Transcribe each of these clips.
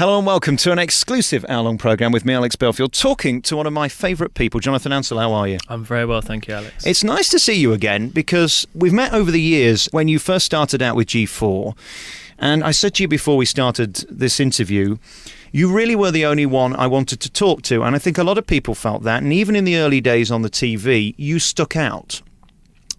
Hello and welcome to an exclusive hour-long programme with me, Alex Belfield, talking to one of my favourite people, Jonathan Ansell. How are you? I'm very well, thank you, Alex. It's nice to see you again because we've met over the years when you first started out with G4, and I said to you before we started this interview, you really were the only one I wanted to talk to, and I think a lot of people felt that, and even in the early days on the TV, you stuck out.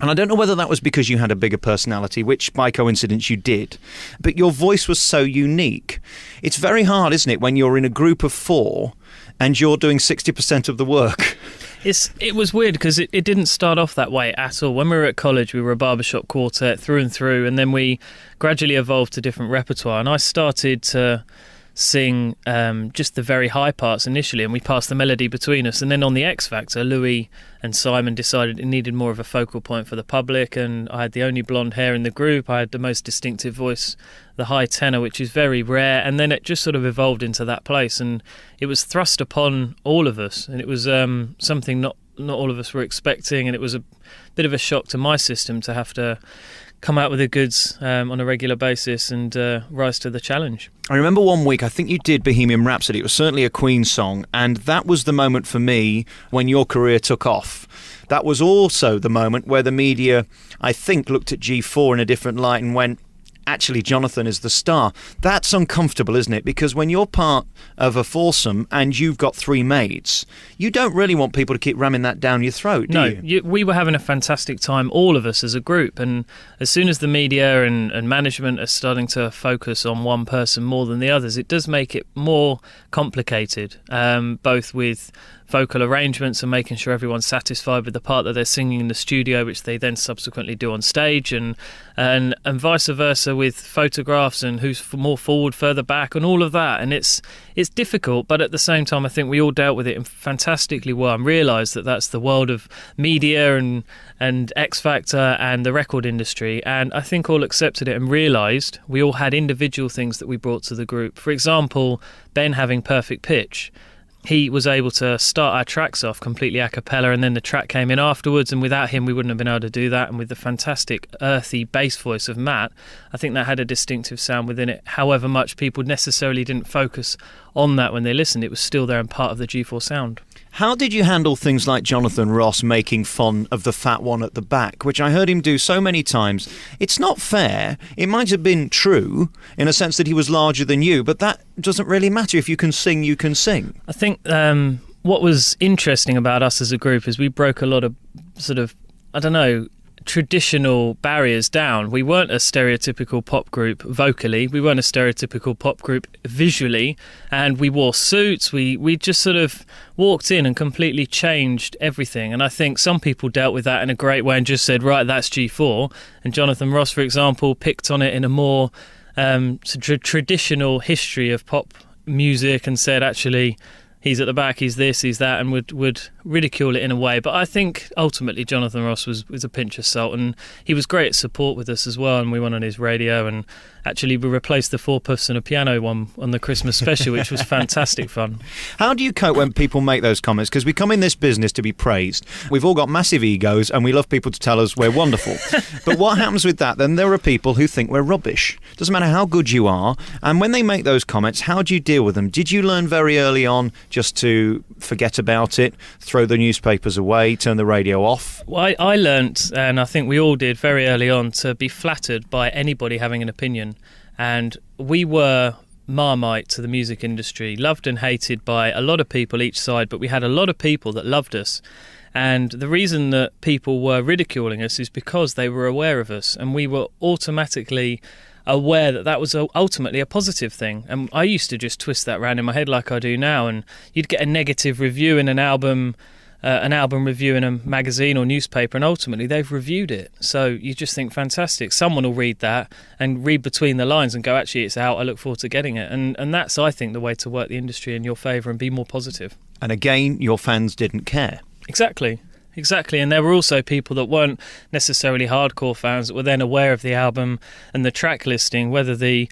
And I don't know whether that was because you had a bigger personality, which by coincidence you did, but your voice was so unique. It's very hard, isn't it, when you're in a group of four and you're doing 60% of the work? It was weird because it didn't start off that way at all. When we were at college, we were a barbershop quartet through and through, and then we gradually evolved to different repertoire. And I started to sing just the very high parts initially, and we passed the melody between us. And then on the X Factor, Louis and Simon decided it needed more of a focal point for the public, and I had the only blonde hair in the group. I had the most distinctive voice, the high tenor, which is very rare, and then it just sort of evolved into that place, and it was thrust upon all of us, and it was something not all of us were expecting, and it was a bit of a shock to my system to have to come out with the goods on a regular basis and rise to the challenge. I remember one week, I think you did Bohemian Rhapsody. It was certainly a Queen song, and that was the moment for me when your career took off. That was also the moment where the media, I think, looked at G4 in a different light and went, actually, Jonathan is the star. That's uncomfortable, isn't it? Because when you're part of a foursome and you've got three mates, you don't really want people to keep ramming that down your throat, do you? No, we were having a fantastic time, all of us as a group, and as soon as the media and management are starting to focus on one person more than the others, it does make it more complicated, both with vocal arrangements and making sure everyone's satisfied with the part that they're singing in the studio, which they then subsequently do on stage, and vice versa with photographs and who's more forward, further back, and all of that. And it's difficult, but at the same time, I think we all dealt with it fantastically well and realised that that's the world of media and X Factor and the record industry. And I think all accepted it and realised we all had individual things that we brought to the group. For example, Ben having perfect pitch. He was able to start our tracks off completely a cappella, and then the track came in afterwards, and without him we wouldn't have been able to do that. And with the fantastic earthy bass voice of Matt, I think that had a distinctive sound within it. However much people necessarily didn't focus on that when they listened, it was still there and part of the G4 sound. How did you handle things like Jonathan Ross making fun of the fat one at the back, which I heard him do so many times? It's not fair. It might have been true in a sense that he was larger than you, but that doesn't really matter. If you can sing, you can sing. I think what was interesting about us as a group is we broke a lot of sort of, traditional barriers down. We weren't a stereotypical pop group vocally, we weren't a stereotypical pop group visually, and we wore suits. We just sort of walked in and completely changed everything, and I think some people dealt with that in a great way and just said, right, that's G4. And Jonathan Ross, for example, picked on it in a more traditional history of pop music and said, actually, he's at the back, he's this, he's that, and would ridicule it in a way. But I think ultimately Jonathan Ross was a pinch of salt, and he was great at support with us as well, and we went on his radio, and actually we replaced the four puffs and a piano one on the Christmas special, which was fantastic fun. How do you cope when people make those comments? Because we come in this business to be praised. We've all got massive egos and we love people to tell us we're wonderful. But what happens with that? Then there are people who think we're rubbish. Doesn't matter how good you are. And when they make those comments, how do you deal with them? Did you learn very early on just to forget about it, throw the newspapers away, turn the radio off? Well, I learnt, and I think we all did very early on, to be flattered by anybody having an opinion. And we were Marmite to the music industry, loved and hated by a lot of people each side, but we had a lot of people that loved us. And the reason that people were ridiculing us is because they were aware of us, and we were automatically aware that that was ultimately a positive thing. And I used to just twist that around in my head like I do now, and you'd get a negative review in an album review in a magazine or newspaper, and ultimately they've reviewed it. So you just think, fantastic. Someone will read that and read between the lines and go, actually, it's out. I look forward to getting it. And that's, I think, the way to work the industry in your favour and be more positive. And again, your fans didn't care. Exactly. And there were also people that weren't necessarily hardcore fans that were then aware of the album and the track listing, whether the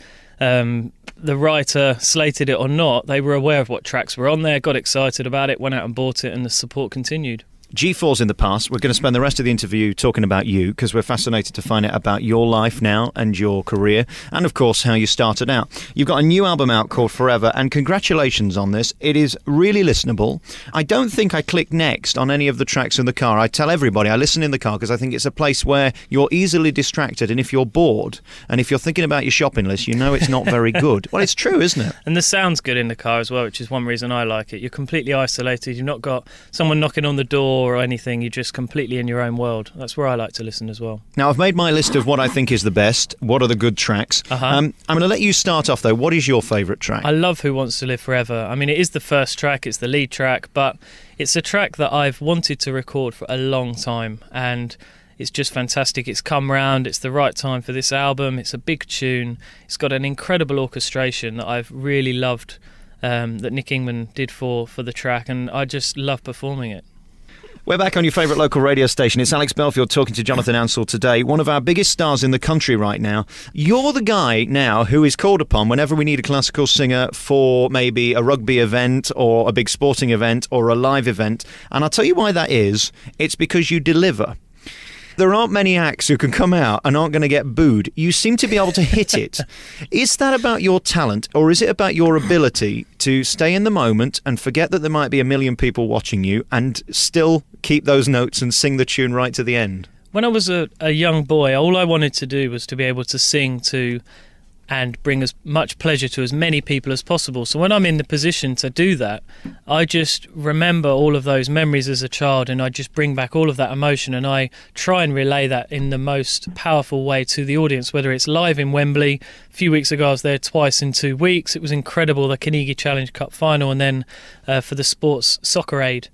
writer slated it or not. They were aware of what tracks were on there, got excited about it, went out and bought it, and the support continued. G4's in the past. We're going to spend the rest of the interview talking about you because we're fascinated to find out about your life now and your career and, of course, how you started out. You've got a new album out called Forever, and congratulations on this. It is really listenable. I don't think I click next on any of the tracks in the car. I tell everybody I listen in the car because I think it's a place where you're easily distracted, and if you're bored and if you're thinking about your shopping list, you know it's not very good. Well, it's true, isn't it? And the sound's good in the car as well, which is one reason I like it. You're completely isolated. You've not got someone knocking on the door or anything. You're just completely in your own world. That's where I like to listen as well. Now, I've made my list of what I think is the best. What are the good tracks? I'm going to let you start off, though. What is your favourite track? I love Who Wants to Live Forever. I mean, it is the first track. It's the lead track, but it's a track that I've wanted to record for a long time, and it's just fantastic. It's come round. It's the right time for this album. It's a big tune. It's got an incredible orchestration that I've really loved, that Nick Ingman did for the track, and I just love performing it. We're back on your favourite local radio station. It's Alex Belfield talking to Jonathan Ansell today, one of our biggest stars in the country right now. You're the guy now who is called upon whenever we need a classical singer for maybe a rugby event or a big sporting event or a live event. And I'll tell you why that is. It's because you deliver. There aren't many acts who can come out and aren't going to get booed. You seem to be able to hit it. Is that about your talent, or is it about your ability to stay in the moment and forget that there might be a million people watching you and still keep those notes and sing the tune right to the end? When I was a young boy, all I wanted to do was to be able to sing to and bring as much pleasure to as many people as possible. So when I'm in the position to do that, I just remember all of those memories as a child, and I just bring back all of that emotion, and I try and relay that in the most powerful way to the audience, whether it's live in Wembley. A few weeks ago I was there twice in 2 weeks. It was incredible, the Carnegie Challenge Cup final, and then for the Sports Soccer Aid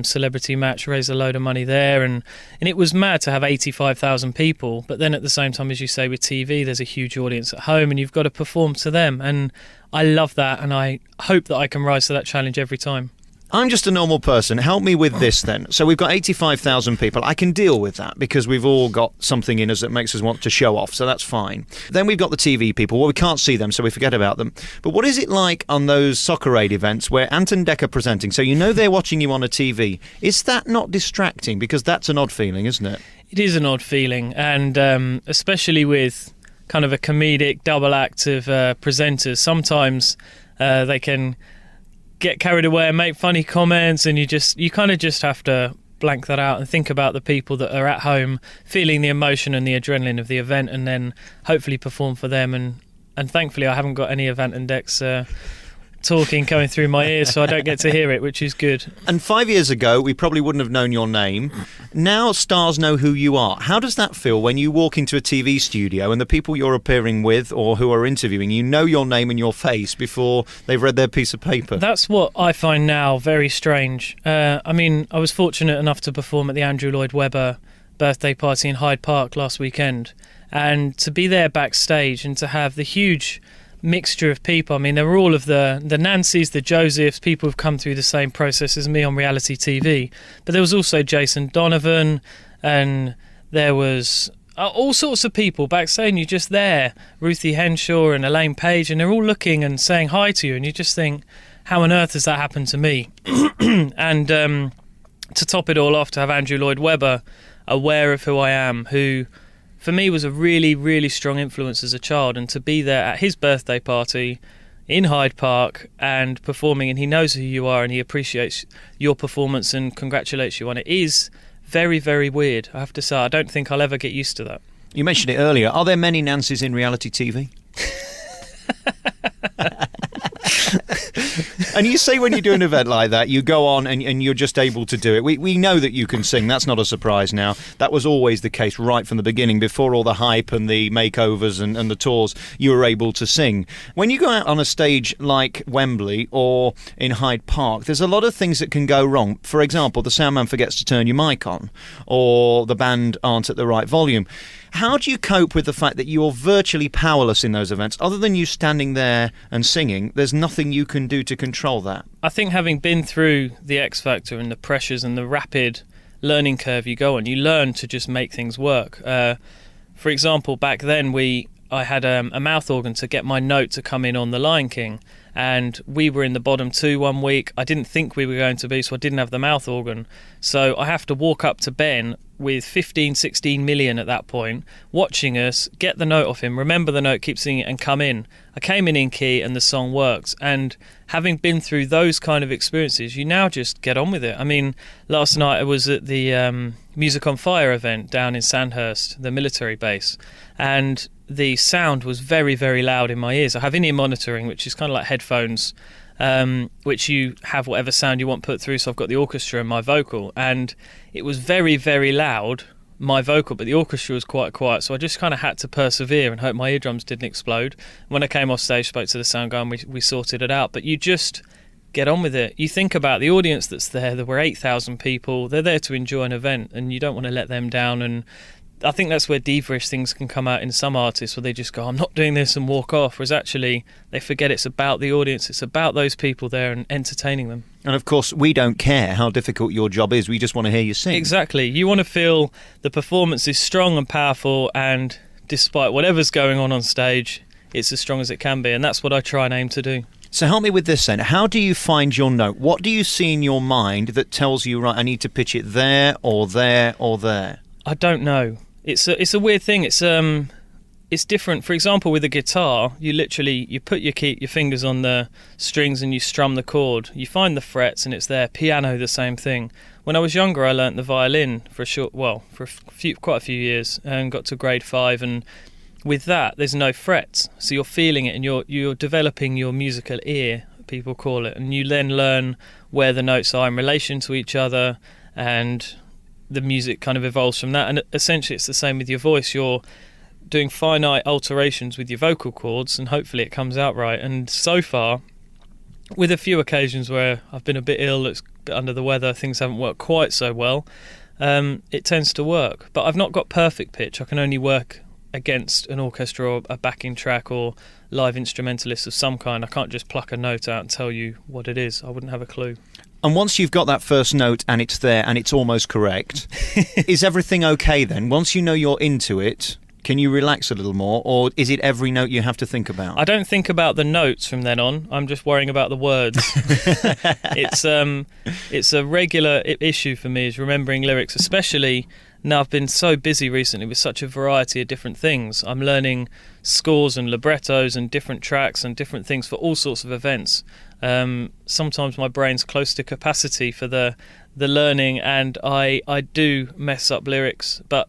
celebrity match, raised a load of money there, and it was mad to have 85,000 people. But then at the same time, as you say, with TV, there's a huge audience at home, and you've got to perform to them, and I love that, and I hope that I can rise to that challenge every time. I'm just a normal person. Help me with this then. So we've got 85,000 people. I can deal with that because we've all got something in us that makes us want to show off, so that's fine. Then we've got the TV people. Well, we can't see them, so we forget about them. But what is it like on those Soccer Aid events where Anton Decker presenting, so you know they're watching you on a TV? Is that not distracting? Because that's an odd feeling, isn't it? It is an odd feeling, and especially with kind of a comedic double act of presenters, sometimes they can get carried away and make funny comments, and you kind of just have to blank that out and think about the people that are at home feeling the emotion and the adrenaline of the event, and then hopefully perform for them. And thankfully I haven't got any of Ant and Deck's talking coming through my ears, so I don't get to hear it, which is good. And 5 years ago we probably wouldn't have known your name. Now stars know who you are. How does that feel when you walk into a TV studio and the people you're appearing with or who are interviewing you know your name and your face before they've read their piece of paper? That's what I find now very strange. I mean, I was fortunate enough to perform at the Andrew Lloyd Webber birthday party in Hyde Park last weekend, and to be there backstage and to have the huge mixture of people. I mean, there were all of the Nancys, the Josephs, people who've come through the same process as me on reality TV. But there was also Jason Donovan, and there was all sorts of people backstage, and you're just there. Ruthie Henshaw and Elaine Page, and they're all looking and saying hi to you, and you just think, how on earth has that happened to me? And to top it all off, to have Andrew Lloyd Webber aware of who I am, who for me was a really, really strong influence as a child, and to be there at his birthday party in Hyde Park and performing, and he knows who you are and he appreciates your performance and congratulates you on it, is very, very weird. I have to say, I don't think I'll ever get used to that. You mentioned it earlier. Are there many Nancys in reality TV? And you say when you do an event like that, you go on and you're just able to do it. We know that you can sing. That's not a surprise now. That was always the case right from the beginning. Before all the hype and the makeovers and the tours, you were able to sing. When you go out on a stage like Wembley or in Hyde Park, there's a lot of things that can go wrong. For example, the soundman forgets to turn your mic on, or the band aren't at the right volume. How do you cope with the fact that you're virtually powerless in those events? Other than you standing there and singing, there's nothing you can do to control that. I think having been through the X Factor and the pressures and the rapid learning curve you go on, you learn to just make things work. For example, back then I had a mouth organ to get my note to come in on The Lion King, and we were in the bottom two one week. I didn't think we were going to be, so I didn't have the mouth organ. So I have to walk up to Ben with 15, 16 million at that point, watching us, get the note off him, remember the note, keep singing it, and come in. I came in key and the song works. And having been through those kind of experiences, you now just get on with it. I mean, last night I was at the Music on Fire event down in Sandhurst, the military base, and the sound was very, very loud in my ears. I have in-ear monitoring, which is kind of like headphones, which you have whatever sound you want put through. So I've got the orchestra and my vocal, and it was very, very loud, my vocal, but the orchestra was quite quiet. So I just kind of had to persevere and hope my eardrums didn't explode. When I came off stage, spoke to the sound guy, and we sorted it out. But you just get on with it. You think about the audience that's there. There were 8,000 people. They're there to enjoy an event, and you don't want to let them down. And I think that's where diva-ish things can come out in some artists, where they just go, I'm not doing this, and walk off, whereas actually they forget it's about the audience, it's about those people there and entertaining them. And of course, we don't care how difficult your job is, we just want to hear you sing. Exactly. You want to feel the performance is strong and powerful, and despite whatever's going on stage, it's as strong as it can be, and that's what I try and aim to do. So help me with this then. How do you find your note? What do you see in your mind that tells you, right, I need to pitch it there or there or there? I don't know. It's a weird thing. It's different. For example, with a guitar, you put your fingers on the strings and you strum the chord. You find the frets and it's there. Piano, the same thing. When I was younger, I learnt the violin for quite a few years, and got to grade 5. And with that, there's no frets, so you're feeling it and you're developing your musical ear, people call it, and you then learn where the notes are in relation to each other, and the music kind of evolves from that. And essentially it's the same with your voice. You're doing finite alterations with your vocal cords, and hopefully it comes out right. And so far, with a few occasions where I've been a bit ill, it's a bit under the weather, things haven't worked quite so well, it tends to work. But I've not got perfect pitch. I can only work against an orchestra or a backing track or live instrumentalist of some kind. I can't just pluck a note out and tell you what it is. I wouldn't have a clue. And once you've got that first note and it's there and it's almost correct, is everything okay then? Once you know you're into it, can you relax a little more, or is it every note you have to think about? I don't think about the notes from then on. I'm just worrying about the words. It's a regular issue for me, is remembering lyrics, especially now I've been so busy recently with such a variety of different things. I'm learning scores and librettos and different tracks and different things for all sorts of events. Sometimes my brain's close to capacity for the learning, and I do mess up lyrics, but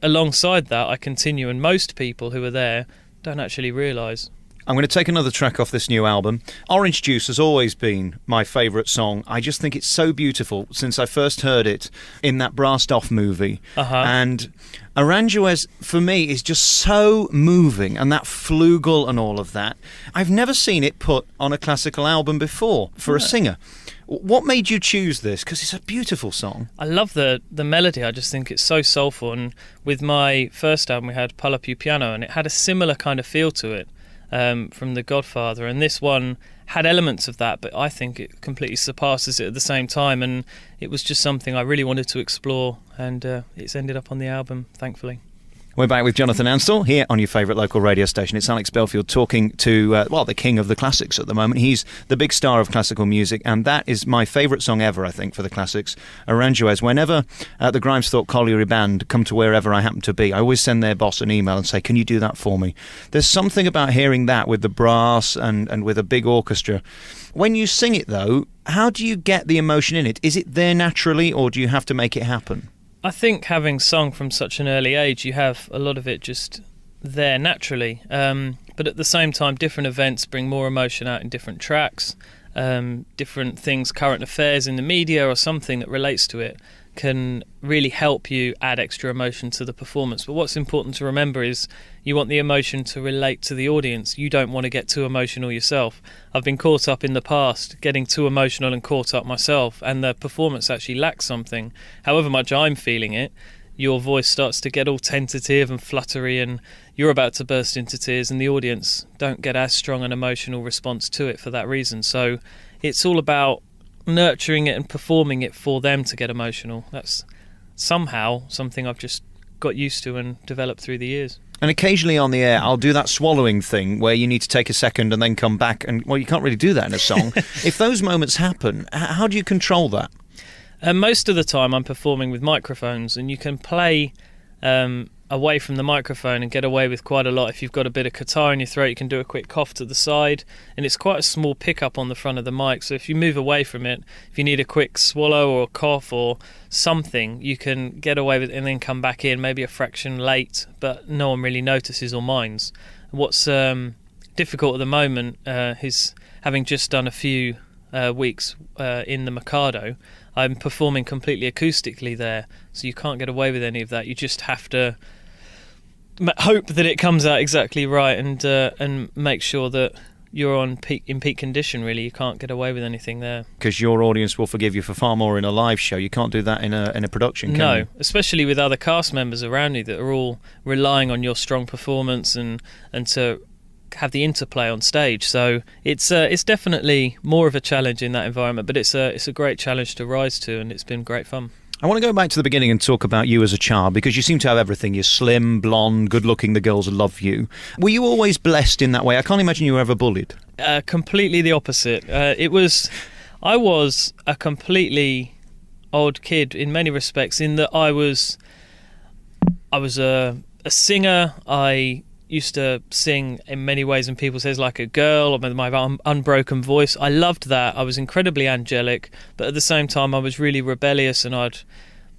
alongside that I continue, and most people who are there don't actually realise. I'm going to take another track off this new album. Orange Juice has always been my favourite song. I just think it's so beautiful since I first heard it in that Brassed Off movie. And Aranjuez, for me, is just so moving, and that flugel and all of that. I've never seen it put on a classical album before for a singer. What made you choose this? Because it's a beautiful song. I love the melody. I just think it's so soulful. And with my first album, we had Parla Più Piano, and it had a similar kind of feel to it. From The Godfather, and this one had elements of that, but I think it completely surpasses it at the same time, and it was just something I really wanted to explore, and it's ended up on the album, thankfully. We're back with Jonathan Ansell here on your favourite local radio station. It's Alex Belfield talking to, the king of the classics at the moment. He's the big star of classical music, and that is my favourite song ever, I think, for the classics. Aranjuez. Whenever the Grimesthorpe Colliery Band come to wherever I happen to be, I always send their boss an email and say, can you do that for me? There's something about hearing that with the brass and with a big orchestra. When you sing it, though, how do you get the emotion in it? Is it there naturally, or do you have to make it happen? I think having sung from such an early age, you have a lot of it just there naturally. But at the same time, different events bring more emotion out in different tracks. Different things, current affairs in the media or something that relates to it, can really help you add extra emotion to the performance. But what's important to remember is you want the emotion to relate to the audience. You don't want to get too emotional yourself. I've been caught up in the past getting too emotional and caught up myself, and the performance actually lacks something. However much I'm feeling it, your voice starts to get all tentative and fluttery, and you're about to burst into tears, and the audience don't get as strong an emotional response to it for that reason. So it's all about nurturing it and performing it for them to get emotional. That's somehow something I've just got used to and developed through the years. And occasionally on the air, I'll do that swallowing thing where you need to take a second and then come back. And, well, you can't really do that in a song. If those moments happen, how do you control that? Most of the time I'm performing with microphones, and you can play away from the microphone and get away with quite a lot. If you've got a bit of guitar in your throat, you can do a quick cough to the side, and it's quite a small pickup on the front of the mic. So if you move away from it, if you need a quick swallow or a cough or something, you can get away with it and then come back in, maybe a fraction late, but no one really notices or minds. What's difficult at the moment is, having just done a few weeks in the Mikado, I'm performing completely acoustically there, so you can't get away with any of that. You just have to hope that it comes out exactly right, and make sure that you're in peak condition. Really, you can't get away with anything there, because your audience will forgive you for far more in a live show. You can't do that in a production, can you? No, especially with other cast members around you that are all relying on your strong performance and to have the interplay on stage. So it's definitely more of a challenge in that environment, but it's a great challenge to rise to, and it's been great fun. I want to go back to the beginning and talk about you as a child, because you seem to have everything. You're slim, blonde, good looking, the girls love you. Were you always blessed in that way? I can't imagine you were ever bullied. Completely the opposite. I was a completely odd kid in many respects, in that I was a singer. I used to sing in many ways in people's heads like a girl, with my unbroken voice. I loved that. I was incredibly angelic, but at the same time I was really rebellious, and I'd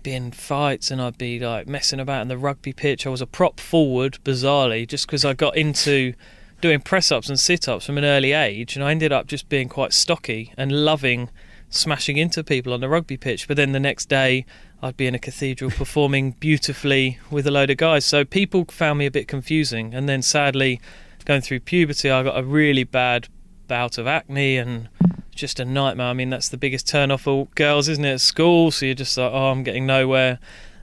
be in fights and I'd be like messing about in the rugby pitch. I was a prop forward, bizarrely, just because I got into doing press-ups and sit-ups from an early age, and I ended up just being quite stocky and loving smashing into people on the rugby pitch. But then the next day I'd be in a cathedral performing beautifully with a load of guys. So people found me a bit confusing. And then sadly, going through puberty, I got a really bad bout of acne, and just a nightmare. I mean, that's the biggest turn off for girls, isn't it, at school? So you're just like, oh, I'm getting nowhere.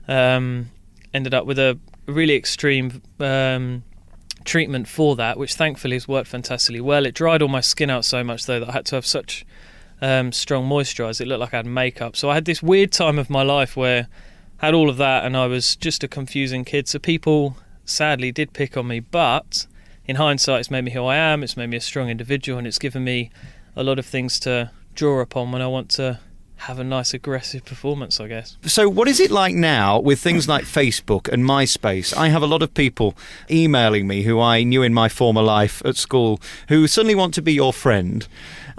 Ended up with a really extreme treatment for that, which thankfully has worked fantastically well. It dried all my skin out so much, though, that I had to have such strong moisturiser. It looked like I had makeup. So I had this weird time of my life where I had all of that, and I was just a confusing kid. So people sadly did pick on me, but in hindsight it's made me who I am. It's made me a strong individual, and it's given me a lot of things to draw upon when I want to have a nice aggressive performance, I guess. So what is it like now with things like Facebook and MySpace? I have a lot of people emailing me who I knew in my former life at school who suddenly want to be your friend,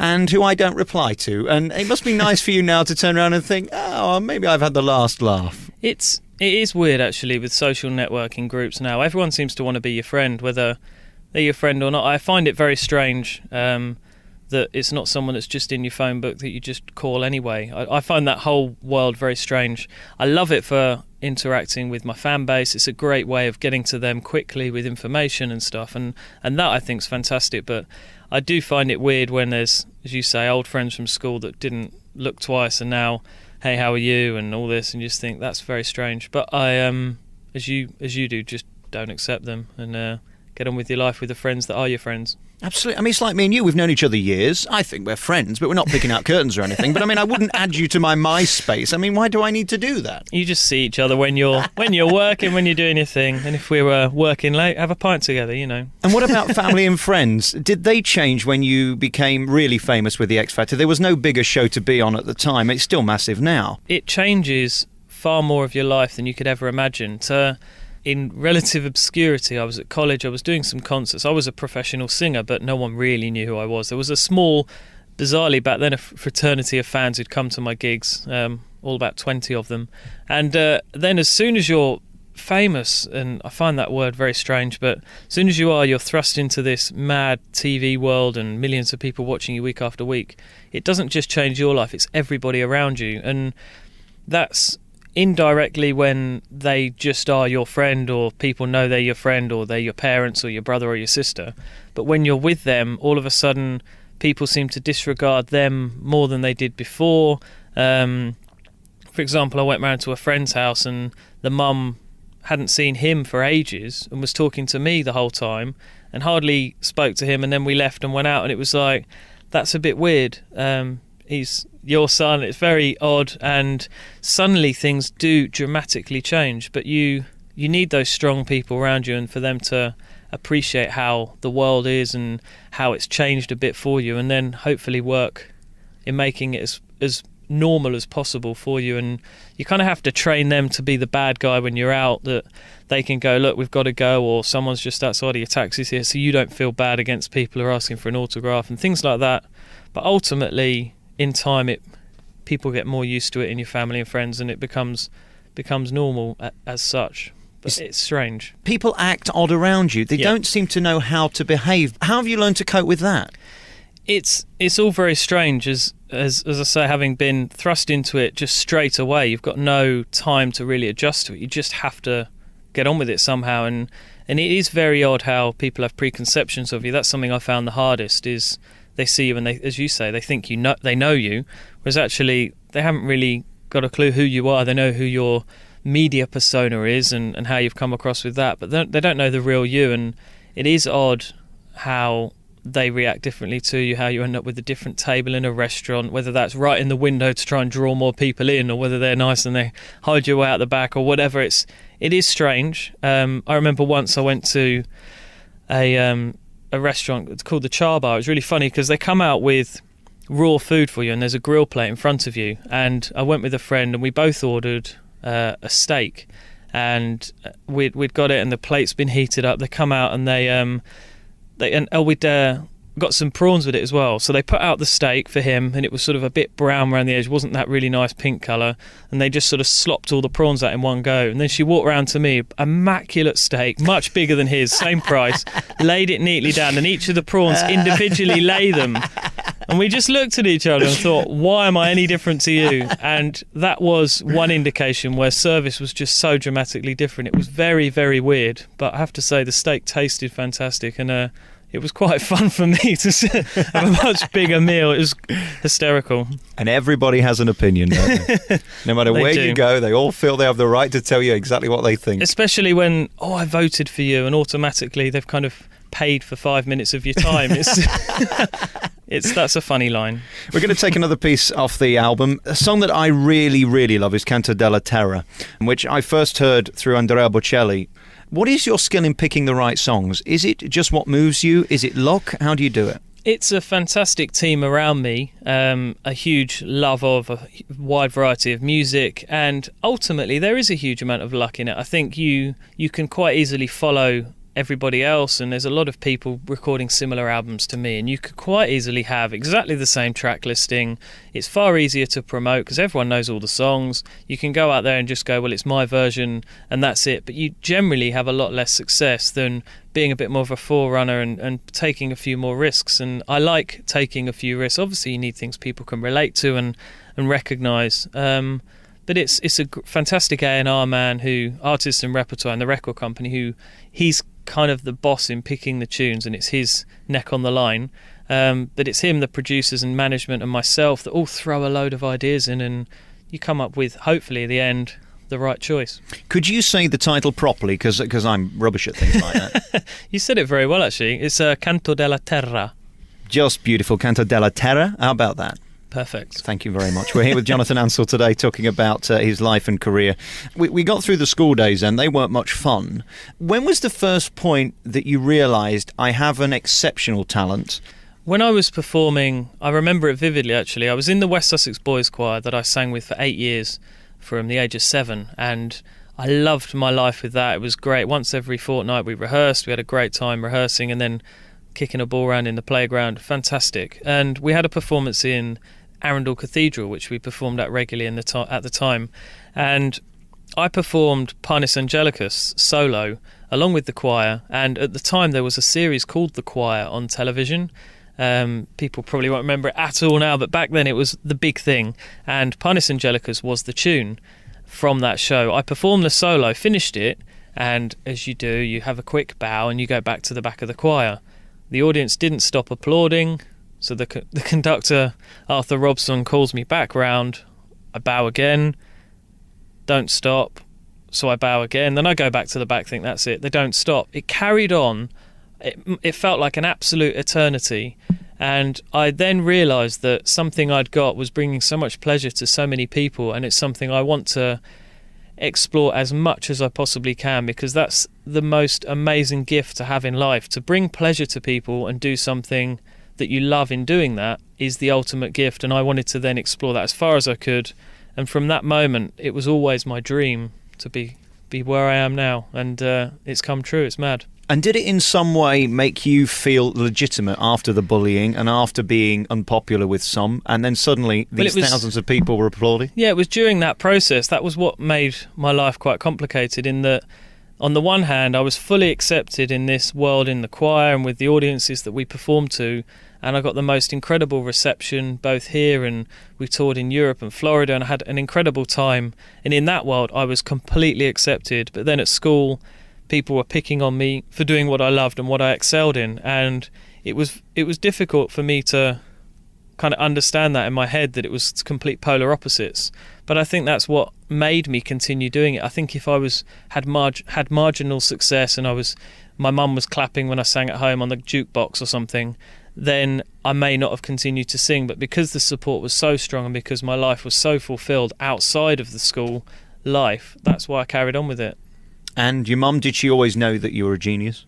and who I don't reply to. And it must be nice for you now to turn around and think, oh, maybe I've had the last laugh. It is weird, actually, with social networking groups now. Everyone seems to want to be your friend, whether they're your friend or not. I find it very strange that it's not someone that's just in your phone book that you just call anyway. I find that whole world very strange. I love it for interacting with my fan base. It's a great way of getting to them quickly with information and stuff, and that I think is fantastic. But I do find it weird when there's, as you say, old friends from school that didn't look twice, and now, hey, how are you, and all this, and you just think that's very strange. But I, as you do, just don't accept them, and get on with your life with the friends that are your friends. Absolutely. I mean, it's like me and you. We've known each other years. I think we're friends, but we're not picking out curtains or anything. But I mean, I wouldn't add you to my MySpace. I mean, why do I need to do that? You just see each other when you're working, when you're doing your thing. And if we were working late, have a pint together, you know. And what about family and friends? Did they change when you became really famous with the X Factor? There was no bigger show to be on at the time. It's still massive now. It changes far more of your life than you could ever imagine. In relative obscurity, I was at college, I was doing some concerts. I was a professional singer, but no one really knew who I was. There was a small, bizarrely back then, a fraternity of fans who'd come to my gigs, all about 20 of them. And then as soon as you're famous, and I find that word very strange, but as soon as you're thrust into this mad TV world and millions of people watching you week after week. It doesn't just change your life, it's everybody around you. And that's indirectly when they just are your friend, or people know they're your friend, or they're your parents or your brother or your sister. But when you're with them, all of a sudden people seem to disregard them more than they did before. For example, I went round to a friend's house, and the mum hadn't seen him for ages and was talking to me the whole time and hardly spoke to him. And then we left and went out, and it was like, that's a bit weird. He's your son. It's very odd, and suddenly things do dramatically change. But you you need those strong people around you, and for them to appreciate how the world is and how it's changed a bit for you, and then hopefully work in making it as normal as possible for you. And you kind of have to train them to be the bad guy when you're out, that they can go, look, we've got to go, or someone's just outside of your taxis here, so you don't feel bad against people who are asking for an autograph and things like that. But ultimately, in time, people get more used to it in your family and friends, and it becomes normal as such. But it's strange. People act odd around you. They don't seem to know how to behave. How have you learned to cope with that? It's all very strange, as I say, having been thrust into it just straight away. You've got no time to really adjust to it. You just have to get on with it somehow. And it is very odd how people have preconceptions of you. That's something I found the hardest, is they see you and they, as you say, they think they know you, whereas actually they haven't really got a clue who you are. They know who your media persona is and how you've come across with that, but they don't know the real you. And it is odd how they react differently to you, how you end up with a different table in a restaurant, whether that's right in the window to try and draw more people in, or whether they're nice and they hold you out the back or whatever. It is strange. I remember once I went to a restaurant, it's called the Char Bar. It was really funny because they come out with raw food for you and there's a grill plate in front of you, and I went with a friend and we both ordered a steak, and we'd got it and the plate's been heated up. They come out and we'd got some prawns with it as well. So they put out the steak for him, and it was sort of a bit brown around the edge, wasn't that really nice pink colour, and they just sort of slopped all the prawns out in one go. And then she walked round to me, immaculate steak, much bigger than his, same price, laid it neatly down, and each of the prawns individually lay them. And we just looked at each other and thought, why am I any different to you? And that was one indication where service was just so dramatically different. It was very, very weird. But I have to say, the steak tasted fantastic, and it was quite fun for me to have a much bigger meal. It was hysterical. And everybody has an opinion, don't they? No matter where you go, they all feel they have the right to tell you exactly what they think. Especially when, I voted for you, and automatically they've kind of paid for 5 minutes of your time. That's a funny line. We're going to take another piece off the album. A song that I really, really love is Canto della Terra, which I first heard through Andrea Bocelli. What is your skill in picking the right songs? Is it just what moves you? Is it luck? How do you do it? It's a fantastic team around me, a huge love of a wide variety of music, and ultimately there is a huge amount of luck in it. I think you can quite easily follow everybody else, and there's a lot of people recording similar albums to me, and you could quite easily have exactly the same track listing. It's far easier to promote because everyone knows all the songs. You can go out there and just go, well, it's my version and that's it, but you generally have a lot less success than being a bit more of a forerunner and taking a few more risks. And I like taking a few risks. Obviously you need things people can relate to and recognise, but it's a fantastic A&R man, artist and repertoire, and the record company, he's kind of the boss in picking the tunes, and it's his neck on the line. But it's him, the producers and management, and myself that all throw a load of ideas in, and you come up with, hopefully at the end, the right choice. Could you say the title properly? Because I'm rubbish at things like that. You said it very well, actually. It's Canto della Terra. Just beautiful. Canto della Terra. How about that? Perfect. Thank you very much. We're here with Jonathan Ansell today talking about his life and career. We got through the school days and they weren't much fun. When was the first point that you realised I have an exceptional talent? When I was performing, I remember it vividly actually. I was in the West Sussex Boys Choir that I sang with for 8 years from the age of 7, and I loved my life with that. It was great. Once every fortnight we rehearsed. We had a great time rehearsing and then kicking a ball around in the playground. Fantastic. And we had a performance in Arundel Cathedral, which we performed at regularly at the time, and I performed Panis Angelicus solo along with the choir. And at the time there was a series called The Choir on television. People probably won't remember it at all now, but back then it was the big thing, and Panis Angelicus was the tune from that show. I performed the solo, finished it, and as you do, you have a quick bow and you go back to the back of the choir. The audience didn't stop applauding, so the conductor, Arthur Robson, calls me back round. I bow again, don't stop, so I bow again. Then I go back to the back, think that's it. They don't stop. It carried on. It felt like an absolute eternity. And I then realised that something I'd got was bringing so much pleasure to so many people, and it's something I want to explore as much as I possibly can, because that's the most amazing gift to have in life. To bring pleasure to people and do something that you love in doing that is the ultimate gift, and I wanted to then explore that as far as I could. And from that moment, it was always my dream to be where I am now, and it's come true. It's mad. And did it in some way make you feel legitimate after the bullying and after being unpopular with some, and then suddenly these thousands of people were applauding? Yeah, it was during that process. That was what made my life quite complicated, in that on the one hand, I was fully accepted in this world in the choir and with the audiences that we performed to, and I got the most incredible reception both here, and we toured in Europe and Florida, and I had an incredible time. And in that world, I was completely accepted. But then at school, people were picking on me for doing what I loved and what I excelled in, and it was difficult for me to kind of understand that in my head, that it was complete polar opposites. But I think that's what made me continue doing it. I think if I had marginal success and my mum was clapping when I sang at home on the jukebox or something, then I may not have continued to sing. But because the support was so strong and because my life was so fulfilled outside of the school life, that's why I carried on with it. And your mum, did she always know that you were a genius?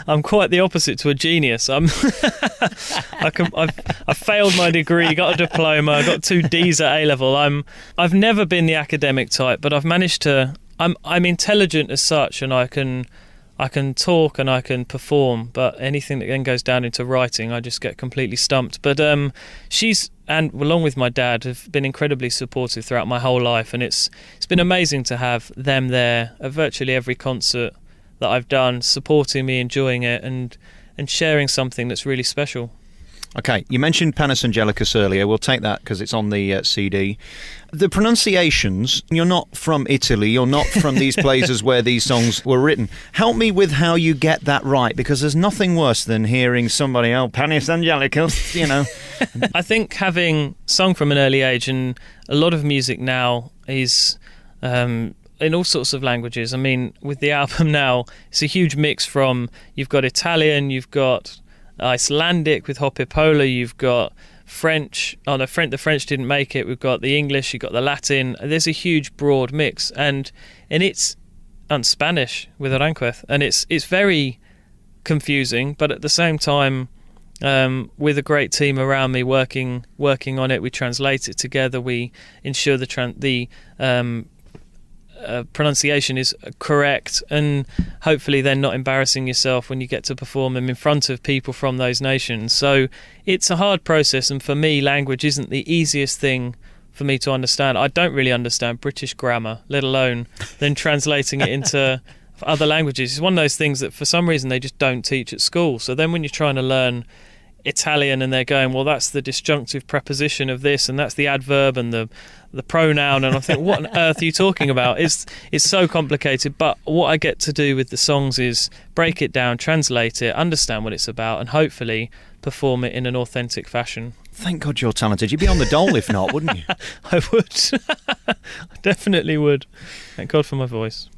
I'm quite the opposite to a genius. I've failed my degree, got a diploma, I got 2 Ds at A-level. I've never been the academic type, but I've managed to. I'm intelligent as such, and I can talk and I can perform. But anything that then goes down into writing, I just get completely stumped. But she's, and along with my dad, have been incredibly supportive throughout my whole life, and it's been amazing to have them there at virtually every concert that I've done, supporting me, enjoying it, and sharing something that's really special. Okay, you mentioned Panis Angelicus earlier. We'll take that because it's on the CD. The pronunciations, you're not from Italy, you're not from these places where these songs were written. Help me with how you get that right, because there's nothing worse than hearing somebody, Panis Angelicus, I think having sung from an early age, and a lot of music now is in all sorts of languages. I mean, with the album now, it's a huge mix from, you've got Italian, you've got Icelandic with Hopipola, you've got French. The French didn't make it. We've got the English, you've got the Latin. There's a huge broad mix, and it's Spanish with Aranjuez, and it's very confusing. But at the same time, with a great team around me working on it, we translate it together. We ensure the pronunciation is correct, and hopefully then not embarrassing yourself when you get to perform them in front of people from those nations. So it's a hard process, and for me, language isn't the easiest thing for me to understand. I don't really understand British grammar, let alone then translating it into other languages. It's one of those things that for some reason they just don't teach at school. So then when you're trying to learn Italian and they're going, well, that's the disjunctive preposition of this, and that's the adverb and the pronoun, and I think, what on earth are you talking about? It's so complicated. But what I get to do with the songs is break it down, translate it, understand what it's about, and hopefully perform it in an authentic fashion. Thank God you're talented. You'd be on the dole if not, wouldn't you? I would. I definitely would. Thank God for my voice.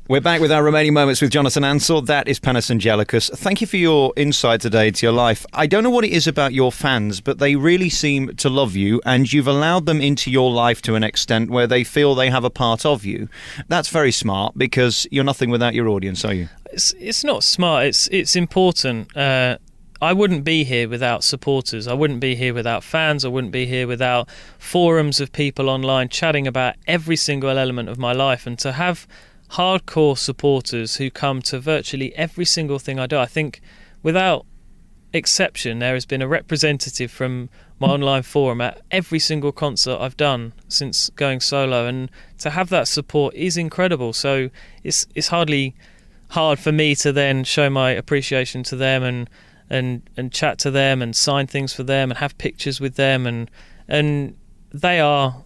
We're back with our remaining moments with Jonathan Ansell. That is Panis Angelicus. Thank you for your insight today to your life. I don't know what it is about your fans, but they really seem to love you, and you've allowed them into your life to an extent where they feel they have a part of you. That's very smart, because you're nothing without your audience, are you? It's not smart. It's important. I wouldn't be here without supporters. I wouldn't be here without fans. I wouldn't be here without forums of people online chatting about every single element of my life. And to have hardcore supporters who come to virtually every single thing I do, I think without exception there has been a representative from my online forum at every single concert I've done since going solo, and to have that support is incredible. So it's hardly hard for me to then show my appreciation to them and chat to them and sign things for them and have pictures with them, and they are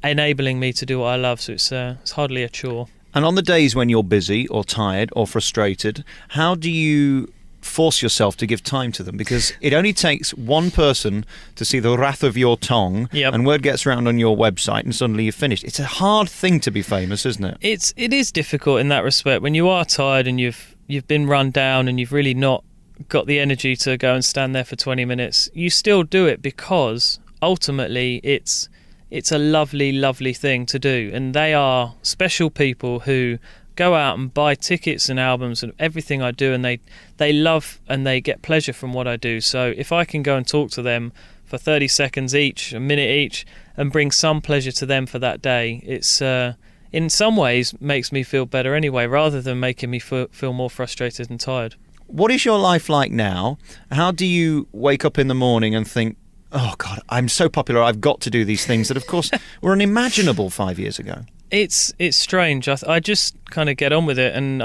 enabling me to do what I love, so it's hardly a chore. And on the days when you're busy or tired or frustrated, how do you force yourself to give time to them? Because it only takes one person to see the wrath of your tongue, yep, and word gets around on your website and suddenly you're finished. It's a hard thing to be famous, isn't it? It is difficult in that respect. When you are tired and you've been run down and you've really not got the energy to go and stand there for 20 minutes, you still do it because ultimately it's it's a lovely, lovely thing to do. And they are special people who go out and buy tickets and albums and everything I do, and they love and they get pleasure from what I do. So if I can go and talk to them for 30 seconds each, a minute each, and bring some pleasure to them for that day, it's in some ways makes me feel better anyway, rather than making me feel more frustrated and tired. What is your life like now? How do you wake up in the morning and think, oh God, I'm so popular, I've got to do these things that of course were unimaginable 5 years ago? It's strange. I just kind of get on with it, and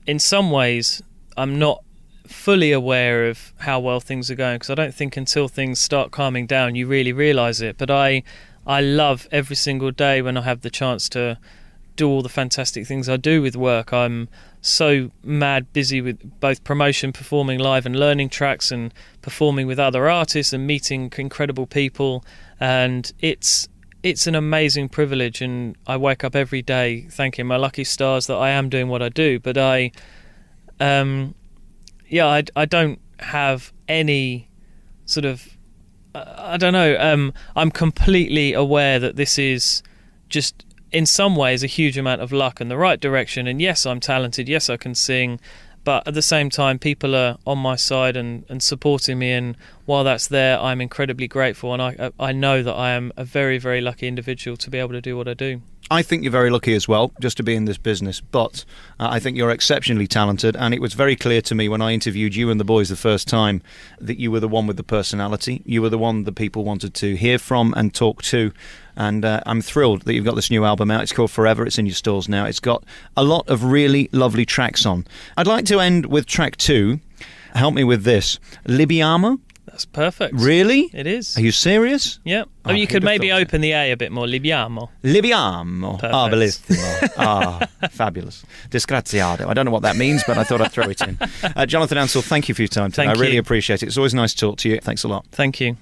in some ways, I'm not fully aware of how well things are going, because I don't think until things start calming down you really realise it. But I love every single day when I have the chance to do all the fantastic things I do with work. I'm so mad busy with both promotion, performing live and learning tracks, and performing with other artists and meeting incredible people, and it's an amazing privilege, and I wake up every day thanking my lucky stars that I am doing what I do. But I don't have any sort of, I don't know, I'm completely aware that this is just in some ways a huge amount of luck and the right direction. And yes, I'm talented, yes, I can sing, but at the same time people are on my side and supporting me, and while that's there, I'm incredibly grateful, and I know that I am a very, very lucky individual to be able to do what I do. I think you're very lucky as well, just to be in this business, but I think you're exceptionally talented, and it was very clear to me when I interviewed you and the boys the first time that you were the one with the personality. You were the one that people wanted to hear from and talk to, and I'm thrilled that you've got this new album out. It's called Forever. It's in your stores now. It's got a lot of really lovely tracks on. I'd like to end with track 2. Help me with this. Libiamo? That's perfect. Really? It is. Are you serious? Yeah. Oh, you could maybe open the A a bit more. Libiamo. Libiamo. Perfect. Ah, bellissimo. Ah, fabulous. Disgraziato. I don't know what that means, but I thought I'd throw it in. Jonathan Ansell, thank you for your time today. Thank I really you. appreciate it. It's always nice to talk to you. Thanks a lot. Thank you.